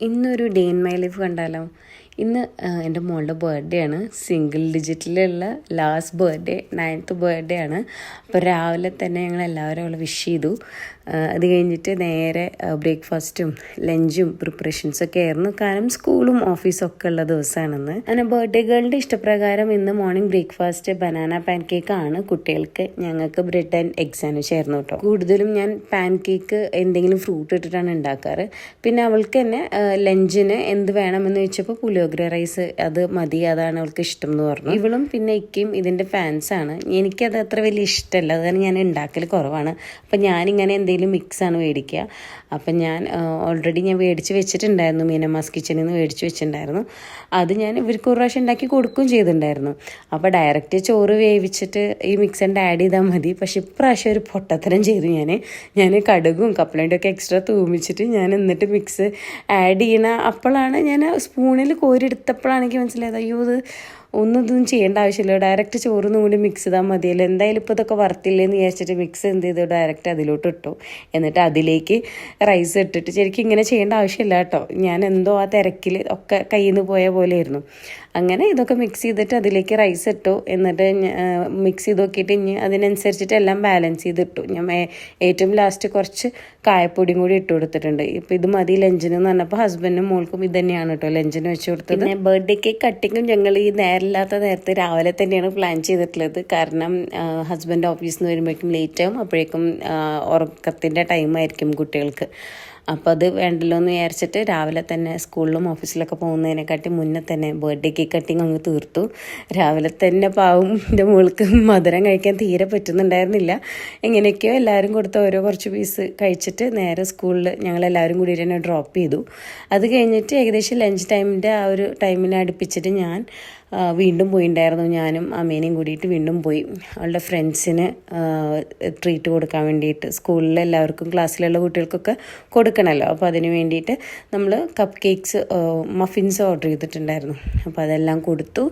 ഇന്നൊരു day in my life കണ്ടാലോ. ഇന്ന് എൻ്റെ മോളുടെ ബർത്ത്ഡേ ആണ്. സിംഗിൾ ഡിജിറ്റിലുള്ള ലാസ്റ്റ് ബർത്ത്ഡേ, 9th ബർത്ത്ഡേ ആണ്. അപ്പോൾ രാവിലെ തന്നെ ഞങ്ങൾ എല്ലാവരും അവളെ വിഷ് ചെയ്തു. അത് കഴിഞ്ഞിട്ട് നേരെ ബ്രേക്ക്ഫാസ്റ്റും ലഞ്ചും പ്രിപ്പറേഷൻസൊക്കെ ആയിരുന്നു. കാരണം സ്കൂളും ഓഫീസും ഒക്കെ ഉള്ള ദിവസമാണെന്ന്. അങ്ങനെ ബർത്ത്ഡേ ഗേളിൻ്റെ ഇഷ്ടപ്രകാരം ഇന്ന് morning breakfast banana pan cake ആണ് കുട്ടികൾക്ക്. ഞങ്ങൾക്ക് ബ്രെഡ് ആൻഡ് എഗ്സ് ആണ് ചേർന്നു കേട്ടോ. കൂടുതലും ഞാൻ പാൻ കേക്ക് എന്തെങ്കിലും ഫ്രൂട്ട് ഇട്ടിട്ടാണ് ഉണ്ടാക്കാറ്. പിന്നെ അവൾക്ക് തന്നെ ലഞ്ചിന് എന്ത് വേണമെന്ന് ചോദിച്ചപ്പോൾ പുളിയോഗ്ര റൈസ് അത് മതി, അതാണ് അവൾക്ക് ഇഷ്ടം എന്ന് പറഞ്ഞു. ഇവളും പിന്നെ ഇക്കയും ഇതിൻ്റെ ഫാൻസാണ്. എനിക്കത് അത്ര വലിയ ഇഷ്ടമല്ല, അത് കാരണം ഞാൻ ഉണ്ടാക്കൽ കുറവാണ്. അപ്പം ഞാനിങ്ങനെ എന്തെങ്കിലും മിക്സാണ് മേടിക്കുക. അപ്പം ഞാൻ ഓൾറെഡി ഞാൻ മേടിച്ച് വെച്ചിട്ടുണ്ടായിരുന്നു, മീനമാസ് കിച്ചണിൽ നിന്ന് മേടിച്ച് വെച്ചിട്ടുണ്ടായിരുന്നു. അത് ഞാൻ ഇവർക്ക് ഒരു പ്രാവശ്യം ഉണ്ടാക്കി കൊടുക്കുകയും ചെയ്തിട്ടുണ്ടായിരുന്നു. അപ്പോൾ ഡയറക്റ്റ് ചോറ് വേവിച്ചിട്ട് ഈ മിക്സ് ആൻഡ് ആഡ് ചെയ്താൽ മതി. പക്ഷെ ഇപ്രാവശ്യം ഒരു പൊട്ടത്തരം ചെയ്തു. ഞാൻ കടുകും കപ്പലണ്ടിയും ഒക്കെ എക്സ്ട്രാ തൂമിച്ചിട്ട് ഞാൻ എന്നിട്ട് മിക്സ് ആഡ് ചെയ്യണ അപ്പോഴാണ് ഞാൻ സ്പൂണിൽ കോരിയെടുത്തപ്പോഴാണ് എനിക്ക് മനസ്സിലായത്, അയ്യോ ഇത് ഒന്നും ചെയ്യേണ്ട ആവശ്യമില്ല, ഡയറക്റ്റ് ചോറിനും കൂടി മിക്സ് ചെയ്താൽ മതിയല്ലോ, എന്തായാലും ഇപ്പോൾ ഇതൊക്കെ വറുത്തില്ലേന്ന് വിചാരിച്ചിട്ട് മിക്സ് എന്ത് ചെയ്തു ഡയറക്റ്റ് അതിലോട്ട് ഇട്ടു. എന്നിട്ട് അതിലേക്ക് റൈസ് ഇട്ടിട്ട്, ശരിക്കും ഇങ്ങനെ ചെയ്യേണ്ട ആവശ്യമില്ല കേട്ടോ. ഞാൻ എന്തോ ആ തിരക്കിൽ ഒക്കെ കയ്യിൽ നിന്ന് പോയ പോലെയായിരുന്നു. അങ്ങനെ ഇതൊക്കെ മിക്സ് ചെയ്തിട്ട് അതിലേക്ക് റൈസ് ഇട്ടു. എന്നിട്ട് മിക്സ് ചെയ്ത് നോക്കിയിട്ട് ഇനി അതിനനുസരിച്ചിട്ട് എല്ലാം ബാലൻസ് ചെയ്തിട്ടു. ഞാൻ ഏറ്റവും ലാസ്റ്റ് കുറച്ച് കായപ്പൊടിയും കൂടി ഇട്ട് കൊടുത്തിട്ടുണ്ട്. ഇപ്പോൾ ഇത് മതി ലഞ്ചിന് എന്ന് പറഞ്ഞപ്പോൾ ഹസ്ബൻഡിനും മോൾക്കും ഇത് തന്നെയാണ് കേട്ടോ ലഞ്ചിന് വെച്ച് കൊടുത്തത്. പിന്നെ ബർത്ത്ഡേ കേക്ക് കട്ടിങ്ങും ഞങ്ങൾ ഈ നേരമില്ലാത്ത നേരത്തെ രാവിലെ തന്നെയാണ് പ്ലാൻ ചെയ്തിട്ടുള്ളത്. കാരണം ഹസ്ബൻഡ് ഓഫീസിൽ നിന്ന് വരുമ്പോഴേക്കും ലേറ്റ് ആവും, അപ്പോഴേക്കും ഉറക്കത്തിൻ്റെ ടൈമായിരിക്കും കുട്ടികൾക്ക്. അപ്പോൾ അത് വേണ്ടല്ലോ എന്ന് വിചാരിച്ചിട്ട് രാവിലെ തന്നെ സ്കൂളിലും ഓഫീസിലൊക്കെ പോകുന്നതിനെക്കാട്ടി മുന്നേ തന്നെ ബർത്ത്ഡേ കേക്ക് കട്ടിങ് അങ്ങ് തീർത്തു. രാവിലെ തന്നെ പാവം എൻ്റെ മോൾക്ക് മധുരം കഴിക്കാൻ തീരെ പറ്റുന്നുണ്ടായിരുന്നില്ല. എങ്ങനെയൊക്കെയോ എല്ലാവരും കൊടുത്ത ഓരോ കുറച്ച് പീസ് കഴിച്ചിട്ട് നേരെ സ്കൂളിൽ ഞങ്ങളെല്ലാവരും കൂടി തന്നെ ഡ്രോപ്പ് ചെയ്തു. അത് കഴിഞ്ഞിട്ട് ഏകദേശം ലഞ്ച് ടൈമിൻ്റെ ആ ഒരു ടൈമിനെ അടുപ്പിച്ചിട്ട് ഞാൻ വീണ്ടും പോയിണ്ടായിരുന്നു. ഞാനും അമ്മേനെയും കൂടിയിട്ട് വീണ്ടും പോയി. അവളുടെ ഫ്രണ്ട്സിന് ട്രീറ്റ് കൊടുക്കാൻ വേണ്ടിയിട്ട്, സ്കൂളിലെ എല്ലാവർക്കും ക്ലാസ്സിലുള്ള കുട്ടികൾക്കൊക്കെ കൊടുക്കണമല്ലോ. അപ്പോൾ അതിന് വേണ്ടിയിട്ട് നമ്മൾ കപ്പ് കേക്ക്സ് മഫിൻസ് ഓർഡർ ചെയ്തിട്ടുണ്ടായിരുന്നു. അപ്പോൾ അതെല്ലാം കൊടുത്തു.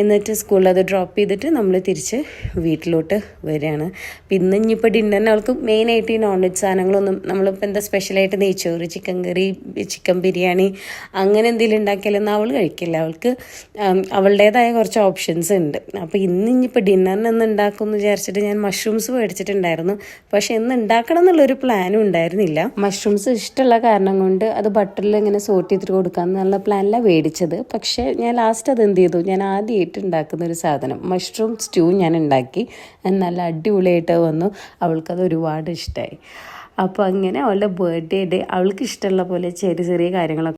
എന്നിട്ട് സ്കൂളിൽ അത് ഡ്രോപ്പ് ചെയ്തിട്ട് നമ്മൾ തിരിച്ച് വീട്ടിലോട്ട് വരികയാണ്. പിന്നെ ഇനിയിപ്പോൾ ഡിന്നറിന് അവൾക്ക് മെയിനായിട്ട് ഈ നോൺ വെജ് സാധനങ്ങളൊന്നും, നമ്മളിപ്പോൾ എന്താ സ്പെഷ്യലായിട്ട് നെയ്ച്ചോറ്, ചിക്കൻ കറി, ചിക്കൻ ബിരിയാണി അങ്ങനെ എന്തെങ്കിലും ഉണ്ടാക്കിയാലൊന്നും അവൾ കഴിക്കില്ല. അവൾക്ക് അവളുടേതായ കുറച്ച് ഓപ്ഷൻസ് ഉണ്ട്. അപ്പോൾ ഇനിയിപ്പോൾ ഡിന്നറിന് ഒന്ന് ഉണ്ടാക്കുമെന്ന് വിചാരിച്ചിട്ട് ഞാൻ മഷ്റൂംസ് മേടിച്ചിട്ടുണ്ടായിരുന്നു. പക്ഷെ ഇന്ന് ഉണ്ടാക്കണം എന്നുള്ളൊരു പ്ലാനും ഉണ്ടായിരുന്നില്ല. മഷ്റൂംസ് ഇഷ്ടമുള്ള കാരണം കൊണ്ട് അത് ബട്ടറിൽ ഇങ്ങനെ സോട്ട് ചെയ്തിട്ട് കൊടുക്കാമെന്നുള്ള പ്ലാനിലാണ് മേടിച്ചത്. പക്ഷേ ഞാൻ ലാസ്റ്റ് അത് എന്ത് ചെയ്തു, ഞാൻ ആദ്യമായിട്ട് ഉണ്ടാക്കുന്ന ഒരു സാധനം മഷ്റൂം സ്റ്റൂ ഞാൻ ഉണ്ടാക്കി. നല്ല അടിപൊളിയായിട്ട് വന്നു. അവൾക്കത് ഒരുപാട് ഇഷ്ടമായി. അപ്പോൾ അങ്ങനെ അവളുടെ ബർത്ത്ഡേ അവൾക്ക് ഇഷ്ടമുള്ള പോലെ ചെറിയ ചെറിയ കാര്യങ്ങളൊക്കെ